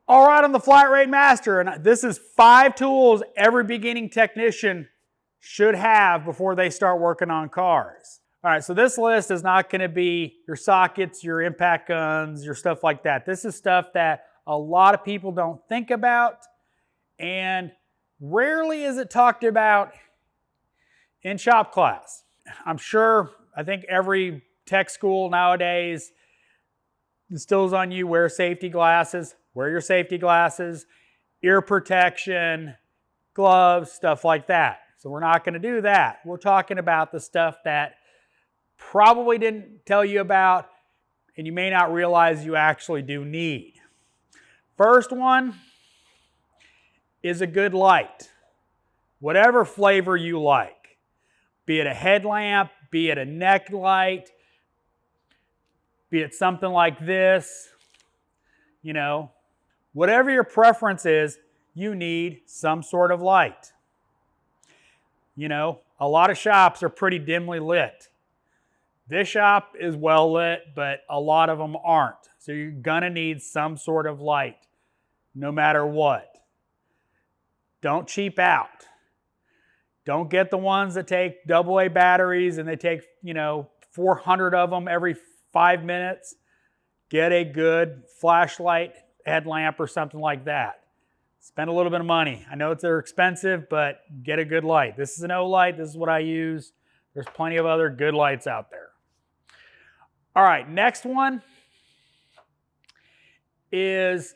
All right, I'm the Flat Rate Master, and this is 5 tools every beginning technician should have before they start working on cars. All right, so this list is not going to be your sockets, your impact guns, your stuff like that. This is stuff that a lot of people don't think about, and rarely is it talked about in shop class. I think every tech school nowadays instills on you wear safety glasses, wear your safety glasses, ear protection, gloves, stuff like that. So we're not going to do that. We're talking about the stuff that probably didn't tell you about and you may not realize you actually do need. First one is a good light. Whatever flavor you like. Be it a headlamp, be it a neck light, be it something like this, whatever your preference is, you need some sort of light. A lot of shops are pretty dimly lit. This shop is well lit, but a lot of them aren't. So you're gonna need some sort of light, no matter what. Don't cheap out. Don't get the ones that take AA batteries and they take, 400 of them every 5 minutes. Get a good flashlight, headlamp, or something like that. Spend a little bit of money. I know they're expensive, but get a good light. This is an O light. This is what I use. There's plenty of other good lights out there. All right, next one is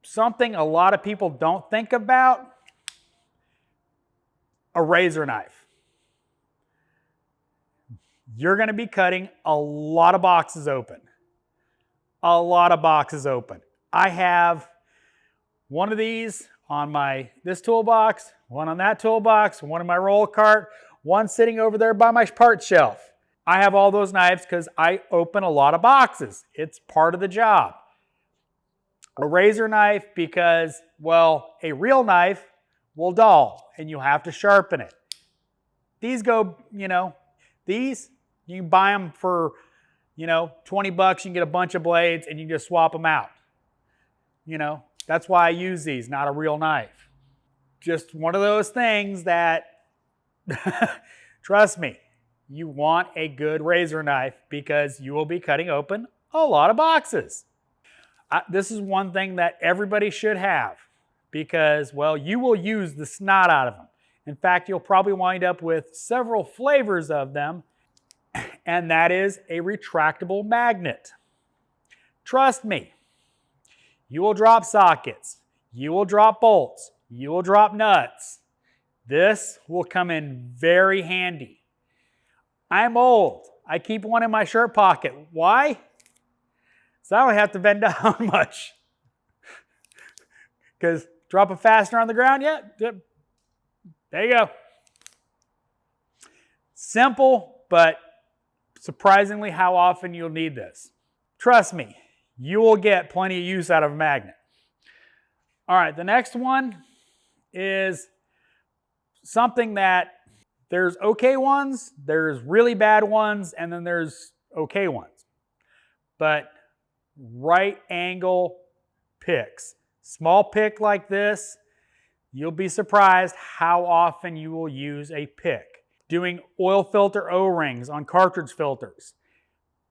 something a lot of people don't think about. A razor knife. You're going to be cutting a lot of boxes open. A lot of boxes open. I have one of these on this toolbox, one on that toolbox, one in my roll cart, one sitting over there by my parts shelf. I have all those knives because I open a lot of boxes. It's part of the job. A razor knife because, a real knife will dull and you have to sharpen it. These go, these, you can buy them for, 20 bucks, you can get a bunch of blades and you can just swap them out. That's why I use these, not a real knife. Just one of those things that, trust me, you want a good razor knife because you will be cutting open a lot of boxes. This is one thing that everybody should have because, you will use the snot out of them. In fact, you'll probably wind up with several flavors of them, and that is a retractable magnet. Trust me, you will drop sockets, you will drop bolts, you will drop nuts. This will come in very handy. I'm old. I keep one in my shirt pocket. Why? So I don't have to bend down much. Because drop a fastener on the ground, there you go. Simple, but surprisingly how often you'll need this. Trust me, you will get plenty of use out of a magnet. All right, the next one is something that there's okay ones, there's really bad ones, and then there's okay ones. But right angle picks. Small pick like this, you'll be surprised how often you will use a pick. Doing oil filter O-rings on cartridge filters.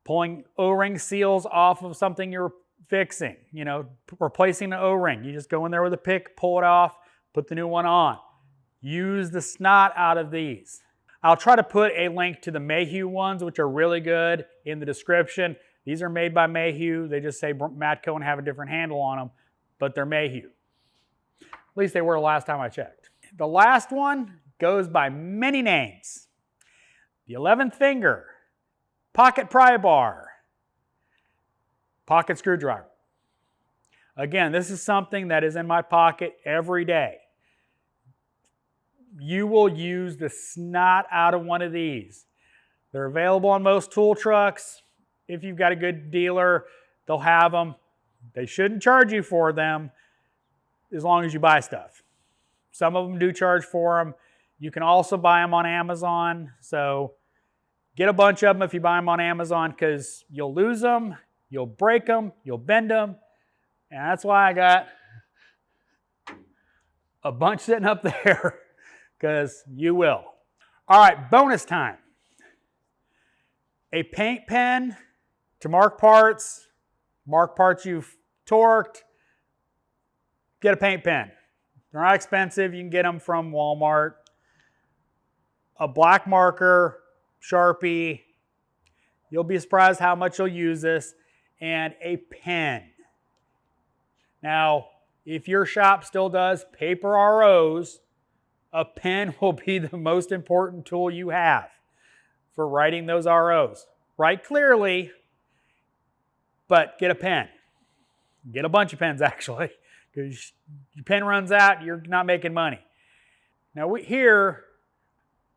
Pulling O-ring seals off of something you're fixing. Replacing the O-ring. You just go in there with a pick, pull it off, put the new one on. Use the snot out of these. I'll try to put a link to the Mayhew ones, which are really good, in the description. These are made by Mayhew. They just say Matco and have a different handle on them, but they're Mayhew. At least they were the last time I checked. The last one goes by many names. The 11th finger, pocket pry bar, pocket screwdriver. Again, this is something that is in my pocket every day. You will use the snot out of one of these. They're available on most tool trucks. If you've got a good dealer, they'll have them. They shouldn't charge you for them as long as you buy stuff. Some of them do charge for them. You can also buy them on Amazon. So get a bunch of them if you buy them on Amazon because you'll lose them, you'll break them, you'll bend them. And that's why I got a bunch sitting up there, because you will. All right, bonus time. A paint pen to mark parts you've torqued. Get a paint pen. They're not expensive. You can get them from Walmart. A black marker, Sharpie. You'll be surprised how much you'll use this. And a pen. Now, if your shop still does paper ROs, a pen will be the most important tool you have for writing those ROs. Write clearly, but get a pen. Get a bunch of pens, actually, because your pen runs out, you're not making money. Now, here,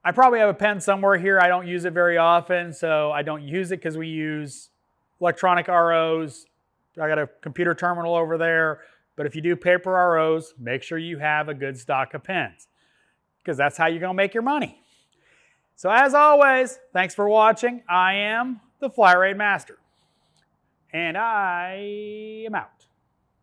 I probably have a pen somewhere here. I don't use it very often, so I don't use it because we use electronic ROs. I got a computer terminal over there. But if you do paper ROs, make sure you have a good stock of pens, because that's how you're going to make your money. So as always, thanks for watching. I am the Flat Rate Master, and I am out.